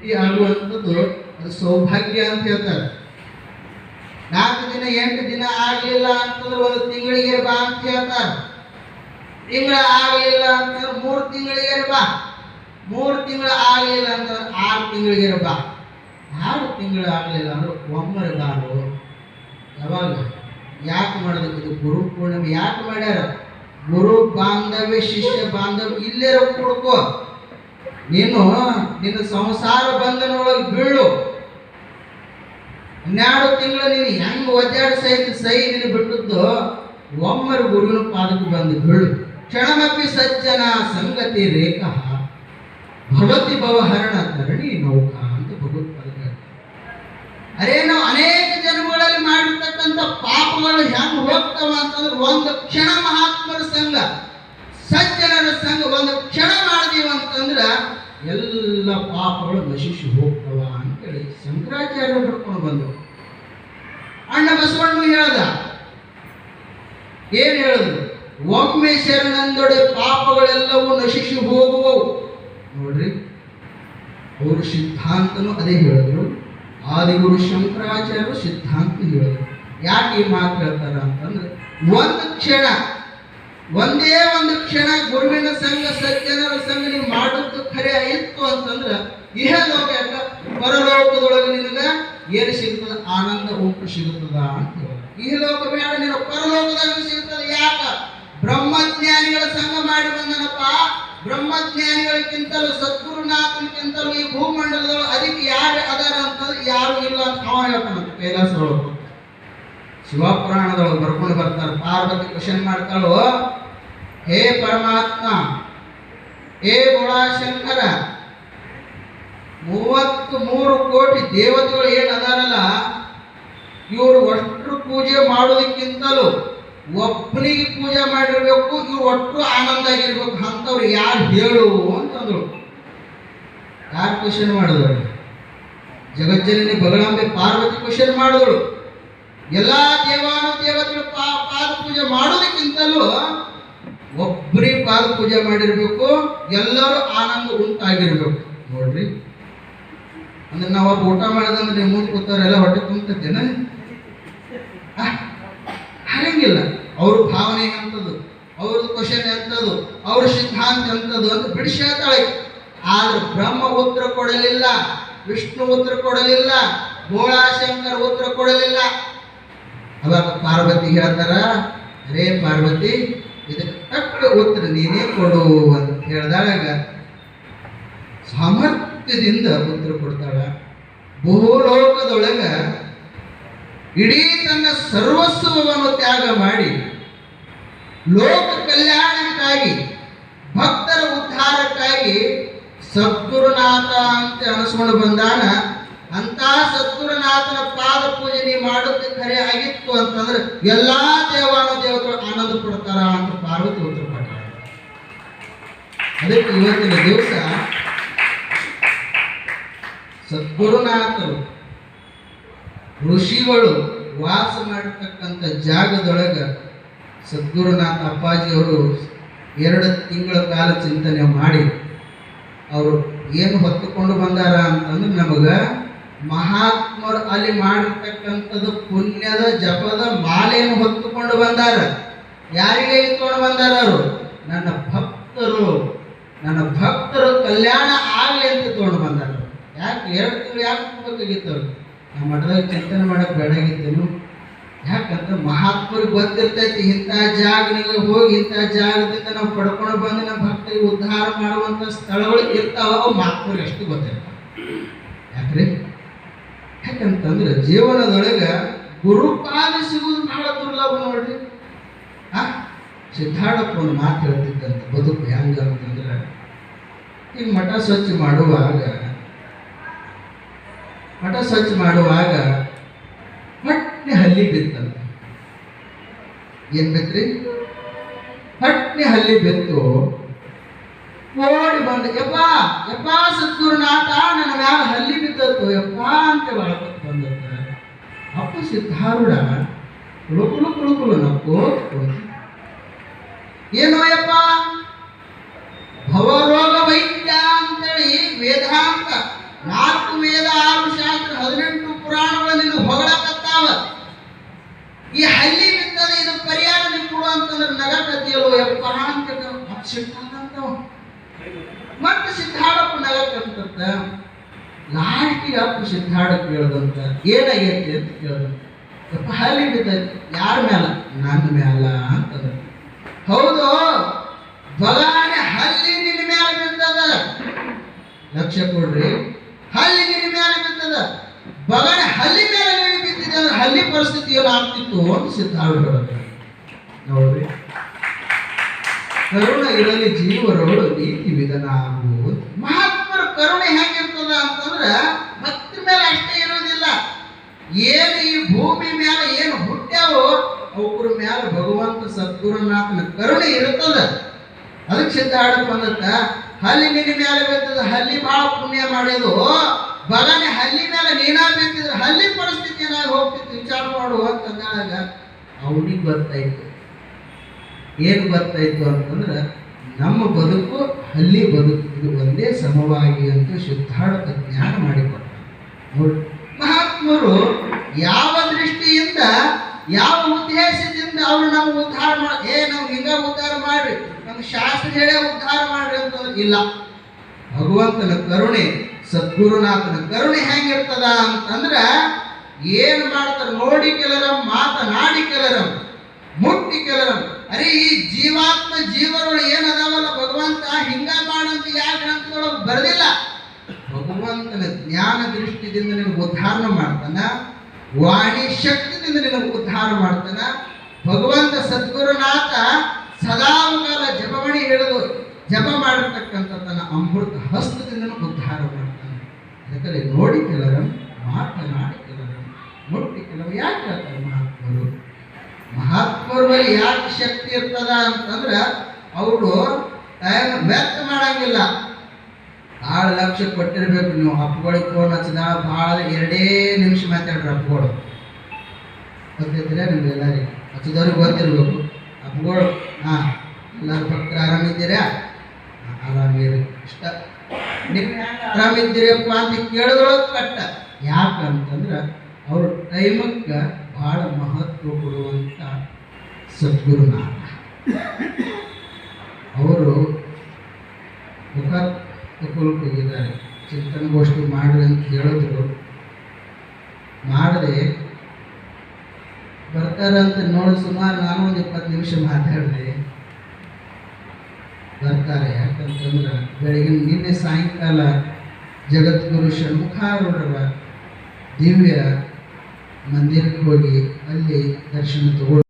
ಮುಕ್ತಿ ಆಗುವಂಥದ್ದು ಅದು ಸೌಭಾಗ್ಯ ಅಂತ ಹೇಳ್ತಾರೆ. 4 ದಿನ 8 ದಿನ ಆಗಲಿಲ್ಲ ಅಂತಂದ್ರೆ 1 ತಿಂಗಳಿಗೆ ಬಾ ಅಂತ ಹೇಳ್ತಾರೆ. ತಿಂಗಳ ಆಗಲಿಲ್ಲ ಅಂತಂದ್ರೆ 3 ತಿಂಗಳಿಗೆ ಬಾ, 3 ತಿಂಗಳು ಆಗಲಿಲ್ಲ ಅಂತಂದ್ರೆ 6 ತಿಂಗಳಿಗೆ ಬಾ, 6 ತಿಂಗಳು ಆಗಲಿಲ್ಲ ಅಂದ್ರೆ ಒಮ್ಮರೆ ಬಾರು. ಯಾವಾಗ ಯಾಕೆ ಮಾಡೋದಕ್ಕೆ? ಇದು ಗುರು ಪೂರ್ಣಿಮೆ ಯಾಕೆ ಮಾಡ್ಯಾರ? ಗುರು ಬಾಂಧವ್ಯ ಶಿಷ್ಯ ಬಾಂಧವ್ಯ ಇಲ್ಲೇ ಕೊಡ್ಕೋ. ನೀನು ನಿನ್ನ ಸಂಸಾರ ಬಂಧನೊಳಗೆ ಬೀಳು. 12 ತಿಂಗಳು ನೀನು ಹೆಂಗ್ ಒದ್ದಾಡ ಸೈ ನೀನು ಬಿಟ್ಟದ್ದು ಒಮ್ಮರು ಗುರುವಿನ ಪಾದಕ್ಕೆ ಬಂದು ಬೀಳು. ಕ್ಷಣಮಪಿ ಸಜ್ಜನ ಸಂಗತಿ ರೇಖಾ ಭವತಿ ಭವಹರಣ ತರಣಿ ನೌಕಾ ಅಂತ ಭಗವತ್ಪಾದ ಹೇಳ್ತಾರೆ. ಅರೇ ನಾವು ಅನೇಕ ಜನ್ಮಗಳಲ್ಲಿ ಮಾಡಿರ್ತಕ್ಕಂಥ ಪಾಪಗಳು ಹೆಂಗ್ ಹೋಗ್ತಾವ ಅಂತಂದ್ರೆ ಒಂದು ಕ್ಷಣ ಮಹಾತ್ಮರ ಸಂಘ ಸಜ್ಜನರ ಸಂಘ ಒಂದು ಕ್ಷಣ ಮಾಡಿದೀವಿ ಅಂತಂದ್ರ ಎಲ್ಲ ಪಾಪಗಳು ನಶಿಸಿ ಹೋಗ್ತವ ಅಂತೇಳಿ ಶಂಕರಾಚಾರ್ಯರು ಬರ್ಕೊಂಡು ಬಂದರು. ಅಣ್ಣ ಬಸವಣ್ಣ ಹೇಳ್ದ, ಏನ್ ಹೇಳಿದ್ರು? ಒಮ್ಮೆ ಶರಣಂದೊಡೆ ಪಾಪಗಳೆಲ್ಲವೂ ನಶಿಸಿ ಹೋಗುವವು. ನೋಡ್ರಿ, ಅವರು ಸಿದ್ಧಾಂತನು ಅದೇ ಹೇಳಿದ್ರು. ಆದಿಗುರು ಶಂಕರಾಚಾರ್ಯರು ಸಿದ್ಧಾಂತ ಹೇಳಿದ್ರು. ಯಾಕೆ ಈ ಮಾತು ಹೇಳ್ತಾರ ಅಂತಂದ್ರೆ, ಒಂದು ಕ್ಷಣ, ಒಂದೇ ಒಂದು ಕ್ಷಣ ಗುರುವಿನ ಸಂಘ ಸಜ್ಜನರ ಸಂಘ ನೀವು ಮಾಡೋದು ಖರೆ ಇತ್ತು ಅಂತಂದ್ರೆ ಇಹಲೋಕ ಯಾಕ ಪರಲೋಕದೊಳಗೆ ನಿನಗ ಏನು ಸಿಗ್ತದ? ಆನಂದ ಉಂಟು ಸಿಗುತ್ತದ ಅಂತ ಹೇಳಿ. ಇಹಲೋಕ ಬೇಡ, ನಿನ್ನ ಪರಲೋಕದಾಗ ಸಿಗ್ತದ. ಯಾಕ? ಬ್ರಹ್ಮಜ್ಞಾನಿಗಳ ಸಂಘ ಮಾಡಿ ಬಂದನಪ್ಪ. ಬ್ರಹ್ಮಜ್ಞಾನಿಗಳಿಗಿಂತಲೂ ಸದ್ಗುರುನಾಥನಿಗಿಂತಲೂ ಈ ಭೂಮಂಡಲದೊಳಗೆ ಅದಕ್ಕೆ ಯಾರು ಅದಾರ ಅಂತಂದ್ರೆ ಯಾರು ಇಲ್ಲ ಅಂತ ಅವ ಹೇಳ್ತಾನಂತ. ಕೈಲಾಸದೊಳಗೆ ಶಿವಪುರಾಣದೊಳಗೆ ಬರ್ಕೊಂಡು ಬರ್ತಾರೆ. ಪಾರ್ವತಿ ಕ್ವಶನ್ ಮಾಡ್ತಾಳು, ಹೇ ಪರಮಾತ್ಮ, ಹೇ ಬೋಳಾಶಂಕರ, 33 ಕೋಟಿ ದೇವತೆಗಳು ಏನು ಅದಾರಲ್ಲ, ಇವರು ಒಟ್ಟು ಪೂಜೆ ಮಾಡೋದಕ್ಕಿಂತಲೂ ಒಬ್ಬನಿಗೆ ಪೂಜೆ ಮಾಡಿರ್ಬೇಕು, ಇವ್ರು ಒಟ್ಟು ಆನಂದ ಆಗಿರ್ಬೇಕು. ಅಂಥವ್ರು ಯಾರು ಹೇಳು ಅಂತಂದ್ರು. ಯಾರು ಕ್ವಶನ್ ಮಾಡಿದಳು? ಜಗಜ್ಜನನಿ ಬಗಳಾಂಬೆ ಪಾರ್ವತಿ ಕ್ವಶನ್ ಮಾಡಿದಳು. ಎಲ್ಲಾ ದೇವಾನು ದೇವತೆಗಳು ಪಾದ ಪೂಜೆ ಮಾಡೋದಕ್ಕಿಂತಲೂ ಒಬ್ಬರಿಗೆ ಪಾದ ಪೂಜೆ ಮಾಡಿರ್ಬೇಕು, ಎಲ್ಲರೂ ಆನಂದ ಉಂಟಾಗಿರ್ಬೇಕು. ನೋಡ್ರಿ, ಅಂದ್ರೆ ನಾವು ಊಟ ಮಾಡೋದಂದ್ರೆ ನೀವು ಮುಂದೆ ಕೂತವ್ರೆಲ್ಲ ಹೊಟ್ಟೆ ತುಂಬತೇನ? ಹಾಗಂಗಿಲ್ಲ. ಅವ್ರ ಭಾವನೆ ಎಂಥದ್ದು, ಅವ್ರದ್ದು ಕ್ವಶನ್ ಎಂಥದ್ದು, ಅವ್ರ ಸಿದ್ಧಾಂತ ಎಂಥದ್ದು ಅಂತ ಬಿಡಿಸಿ ಹೇಳ್ತಾಳೆ. ಆದ್ರೆ ಬ್ರಹ್ಮ ಉತ್ತರ ಕೊಡಲಿಲ್ಲ, ವಿಷ್ಣು ಉತ್ತರ ಕೊಡಲಿಲ್ಲ, ಬೋಳಾಶಂಕರ್ ಉತ್ತರ ಕೊಡಲಿಲ್ಲ. ಅವಾಗ ಪಾರ್ವತಿ ಹೇಳ್ತಾರ, ರೇ ಪಾರ್ವತಿ, ಇದಕ್ಕೆ ತಕ್ಕ ಉತ್ತರ ನೀನೇ ಕೊಡು ಅಂತ ಹೇಳಿದಾಗ ಸಾಮರ್ಥ್ಯದಿಂದ ಉತ್ತರ ಕೊಡ್ತಾಳ. ಭೂಲೋಕದೊಳಗ ಇಡೀ ತನ್ನ ಸರ್ವಸ್ವವನ್ನು ತ್ಯಾಗ ಮಾಡಿ ಲೋಕ ಕಲ್ಯಾಣಕ್ಕಾಗಿ ಭಕ್ತರ ಉದ್ಧಾರಕ್ಕಾಗಿ ಸದ್ಗುರುನಾಥ ಅಂತ ಅನಿಸ್ಕೊಂಡು ಬಂದಾನ. ಅಂತ ಸದ್ಗುರುನಾಥನ ಪಾದ ಪೂಜೆ ನೀವು ಮಾಡೋದಕ್ಕೆ ಖರೆ ಆಗಿತ್ತು ಅಂತಂದ್ರೆ ಎಲ್ಲಾ ದೇವಾನು ದೇವತೆಗಳು ಆನಂದ ಪಡ್ತಾರ ಅಂತ ಪಾರ್ವತಿ ಉತ್ತರ ಕೊಟ್ಟಾರ. ಅದಕ್ಕೆ ಇವತ್ತಿನ ದಿವಸ ಸದ್ಗುರುನಾಥರು ಋಷಿಗಳು ವಾಸ ಮಾಡಿರ್ತಕ್ಕಂಥ ಜಾಗದೊಳಗ ಸದ್ಗುರುನಾಥ ಅಪ್ಪಾಜಿಯವರು 2 ತಿಂಗಳ ಕಾಲ ಚಿಂತನೆ ಮಾಡಿ ಅವರು ಏನು ಹೊತ್ತುಕೊಂಡು ಬಂದಾರ ಅಂತಂದ್ರೆ ನಮಗ ಮಹಾತ್ಮರು ಅಲ್ಲಿ ಮಾಡಿರ್ತಕ್ಕಂಥದ್ದು ಪುಣ್ಯದ ಜಪದ ಮಾಲೆಯನ್ನು ಹೊತ್ತುಕೊಂಡು ಬಂದಾರ. ಯಾರಿಗೆ ಇಟ್ಕೊಂಡು ಬಂದಾರ? ಅವರು ನನ್ನ ಭಕ್ತರು ಕಲ್ಯಾಣ ಆಗಲಿ ಅಂತ ತಗೊಂಡು ಬಂದಾರ. ಯಾಕೆ 2 ತಿಂಗಳು ಯಾಕೆ ಹೋಗ್ಬೇಕಾಗಿತ್ತು? ಅವ್ರು ನಮ್ಮ ಮಠದಾಗ ಚಿಂತನೆ ಮಾಡಕ್ಕೆ ಬೇಡಾಗಿತ್ತೇನು? ಯಾಕಂದ್ರೆ ಮಹಾತ್ಮರಿಗೆ ಗೊತ್ತಿರ್ತೈತಿ ಇಂಥ ಜಾಗನಿಗೆ ಹೋಗಿ ಇಂಥ ಜಾಗದಿಂದ ನಾವು ಪಡ್ಕೊಂಡು ಬಂದು ನಮ್ಮ ಭಕ್ತರಿಗೆ ಉದ್ಧಾರ ಮಾಡುವಂಥ ಸ್ಥಳಗಳು ಇರ್ತಾವ. ಅವು ಮಹಾತ್ಮರಿಗೆ ಎಷ್ಟು ಗೊತ್ತಿರ್ತಾವ. ಯಾಕ್ರಿ? ಯಾಕಂತಂದ್ರೆ ಜೀವನದೊಳಗೆ ಗುರುಪಾದ ಸಿಗುವುದು ಬಹಳ ದುರ್ಲಭ. ನೋಡ್ರಿ, ಸಿದ್ಧಾರ್ಥಪ್ಪ ಒಂದು ಮಾತು ಹೇಳ್ತಿದ್ದಂತೆ, ಬದುಕು ಹೆಂಗ ಅಂತಂದ್ರೆ, ಈಗ ಮಠ ಸ್ವಚ್ಛ ಮಾಡುವಾಗ ಹೊಟ್ಟೆ ಹಲ್ಲಿ ಬಿತ್ತಂತ. ಏನ್ ಬಿತ್ರಿ? ಹೊಟ್ಟೆ ಹಲ್ಲಿ ಬಿತ್ತು. ಓಡಿ ಬಂದ, ಯಪ್ಪ ಸದ್ಗುರುನಾಥ, ನನ್ನ ಮ್ಯಾಲ ಹಲ್ಲಿ ಬಿದ್ದತ್ತು ಯಪ್ಪ ಅಂತ ಒಳಪಟ್ಟು ಬಂದತ್ತ. ಅಪ್ಪ ಸಿದ್ಧಾರೂಢ ಕುಳುಕುಳು ನಕ್ಕು, ಏನೋ ಯಪ್ಪ ಭವರೋಗ ವೈದ್ಯ ಅಂತೇಳಿ ವೇದಾಂತ 4 ಲಾಸ್ಟಿಗೆ ಅಪ್ಪ ಸಿದ್ಧಾರ್ಥ ಕೇಳ್ದಂತ ಏನಾಗೈತಿ ಅಂತ ಕೇಳ್ದಂತ. ಯಪ್ಪ ಹಲ್ಲಿ ಬಿದ್ದೈತಿ. ಯಾರ ಮ್ಯಾಲ? ನನ್ನ ಮ್ಯಾಲ ಅಂತದ. ಹೌದು, ಬಗಾನೆ ಹಲ್ಲಿ ನಿನ್ನ ಮ್ಯಾಲ ಬಿದ್ದದ. ಲಕ್ಷ್ಯ ಕೊಡ್ರಿ, ಹಲ್ಲಿ ನಿನ್ನ ಮ್ಯಾಲ ಬಿದ್ದದ. ಬಗಾನೆ ಹಲ್ಲಿ ಮೇಲೆ ನೀನು ಬಿದ್ದಿದೆ ಅಂದ್ರೆ ಹಲ್ಲಿ ಪರಿಸ್ಥಿತಿ ಏನಾಗ್ತಿತ್ತು ಅಂತ ಸಿದ್ಧಾರ್ಥ ಹೇಳ್ತಾರೆ. ನೋಡ್ರಿ, ಕರುಣೆ ಇರಲಿ ಜೀವರೊಳು ನೀತಿ ವಿಧಾನ ಆಗುವುದು. ಮಹಾತ್ಮರ ಕರುಣೆ ಹೇಗಿರ್ತದ ಅಂತಂದ್ರೆ ಭಕ್ತಿ ಮೇಲೆ ಅಷ್ಟೇ ಇರೋದಿಲ್ಲ. ಏನು ಈ ಭೂಮಿ ಮೇಲೆ ಏನು ಹುಟ್ಟ್ಯಾವೋ ಅವ್ರ ಮೇಲೆ ಭಗವಂತ ಸದ್ಗುರುನಾಥನ ಕರುಣೆ ಇರ್ತದ. ಅದಕ್ಕೆ ಸಿದ್ಧಾರ್ಥ ಬಂದತ್ತ, ಹಲ್ಲಿ ನಿನ್ನ ಮೇಲೆ ಬಿದ್ದದ. ಹಲ್ಲಿ ಬಹಳ ಪುಣ್ಯ ಮಾಡೋದು. ಬಗನೆ ಹಲ್ಲಿ ಮೇಲೆ ನೀನಾ ಬಿದ್ದಿದ್ರೆ ಹಲ್ಲಿ ಪರಿಸ್ಥಿತಿ ಏನಾಗಿ ಹೋಗ್ತಿತ್ತು ವಿಚಾರ ಮಾಡು ಅಂತಂದಾಗ ಅವನಿಗೆ ಗೊತ್ತಾಯ್ತು. ಏನು ಗೊತ್ತಾಯ್ತು ಅಂತಂದ್ರೆ ನಮ್ಮ ಬದುಕು ಹಲ್ಲಿ ಬದುಕು ಇದು ಒಂದೇ ಸಮವಾಗಿ ಅಂತ ಸಿದ್ಧಾರ್ಥ ಜ್ಞಾನ ಮಾಡಿಕೊಟ್ಟ. ನೋಡಿ, ಮಹಾತ್ಮರು ಯಾವ ದೃಷ್ಟಿಯಿಂದ ಯಾವ ಉದ್ದೇಶದಿಂದ ಅವರು ನಮ್ಗೆ ಉದ್ಧಾರ ಮಾಡಿ ನಾವು ಹಿಂಗ ಉದ್ಧಾರ ಮಾಡ್ರಿ, ನಮ್ಗೆ ಶಾಸ್ತ್ರ ಹೇಳೇ ಉದ್ಧಾರ ಮಾಡ್ರಿ ಅಂತಂದ್ರೆ ಇಲ್ಲ. ಭಗವಂತನ ಕರುಣೆ, ಸದ್ಗುರುನಾಥನ ಕರುಣೆ ಹೆಂಗಿರ್ತದ ಅಂತಂದ್ರ ಏನ್ ಮಾಡ್ತಾರ ನೋಡಿ ಕೆಲರಂ, ಮಾತನಾಡಿ ಕೆಲರಂ, ಮುಟ್ಟಿ ಕೆಲರಂ. ಅರೆ ಈ ಜೀವಾತ್ಮ ಜೀವಗಳು ಏನದಾವಲ್ಲ ಭಗವಂತ ಹಿಂಗ ಮಾಡಂತ ಯಾವ ಗ್ರಂಥದೊಳಗೆ ಬರೆದಿಲ್ಲ. ಭಗವಂತನ ಜ್ಞಾನ ದೃಷ್ಟಿದಿಂದ ನಿನಗೆ ಉದ್ಧಾರ ಮಾಡ್ತಾನ, ವಾಣಿ ಶಕ್ತಿಯಿಂದ ನಿನಗೆ ಉದ್ಧಾರ ಮಾಡ್ತಾನ. ಭಗವಂತ ಸದ್ಗುರುನಾಥ ಸದಾಕಾಲ ಜಪಮಣಿ ಹಿಡಿದು ಜಪ ಮಾಡಿರ್ತಕ್ಕಂಥ ತನ್ನ ಅಮೃತ ಹಸ್ತದಿಂದ ಉದ್ಧಾರ ಮಾಡ್ತಾನೆ. ಅದಕ್ಕೆ ನೋಡಿ ಕೆಲವರು, ಮಾತನಾಡಿ ಕೆಲವರು, ಮುಟ್ಟಿ ಕೆಲವರು. ಯಾಕೆ ಹೇಳ್ತಾರೆ ಮಹಾತ್ಮರು? ಮಹಾತ್ಮರ ಬಳಿ ಯಾಕೆ ಶಕ್ತಿ ಇರ್ತದ ಅಂತಂದ್ರೆ ಅವರು ಟೈಮ್ ವ್ಯರ್ಥ ಮಾಡಂಗಿಲ್ಲ. ಭಾಳ ಲಕ್ಷ ಕೊಟ್ಟಿರ್ಬೇಕು. ನೀವು ಅಪ್ಪಗಳಿಗೆ ಫೋನ್ ಹಚ್ಚಿದ ಭಾಳ 2 ನಿಮಿಷ ಮಾತಾಡ್ರಿ ಅಪ್ಪಗಳು. ಗೊತ್ತಿದ್ರೆ ನಿಮ್ಗೆ ಎಲ್ಲರಿಗೆ ಹಚ್ಚಿದವ್ರಿಗೆ ಗೊತ್ತಿರ್ಬೇಕು. ಅಪ್ಪಗಳು ಎಲ್ಲರೂ ಭಕ್ತರು ಆರಾಮಿದ್ದೀರಾ? ಆರಾಮಿರಿ. ಇಷ್ಟ ನಿಮ್ಮ ಆರಾಮಿದ್ದೀರಪ್ಪ ಅಂತ ಕೇಳಿದ್ರೊಳಗೆ ಕಟ್ಟ. ಯಾಕಂತಂದ್ರೆ ಅವರು ಟೈಮಕ್ಕೆ ಭಾಳ ಮಹತ್ವ ಕೊಡುವಂಥ ಸದ್ಗುರುನಾಥ. ಅವರು ಮುಖ ತಗೊಳ್ಕ್ ಹೋಗಿದ್ದಾರೆ. ಚಿಂತನಗೋಷ್ಠಿ ಮಾಡ್ರಿ ಅಂತ ಹೇಳಿದ್ರು, ಮಾಡದೆ ಬರ್ತಾರಂತ ನೋಡಿ ಸುಮಾರು ನಾನು ಒಂದು 20 ನಿಮಿಷ ಮಾತಾಡಿದೆ. ಬರ್ತಾರೆ ಯಾಕಂತಂದ್ರೆ ನಿನ್ನೆ ಸಾಯಂಕಾಲ ಜಗದ್ಗುರು ಷಣ್ಮುಖಾರೂಢರ ದಿವ್ಯ ಮಂದಿರಕ್ಕೆ ಹೋಗಿ ಅಲ್ಲಿ ದರ್ಶನ ತಗೊಂಡು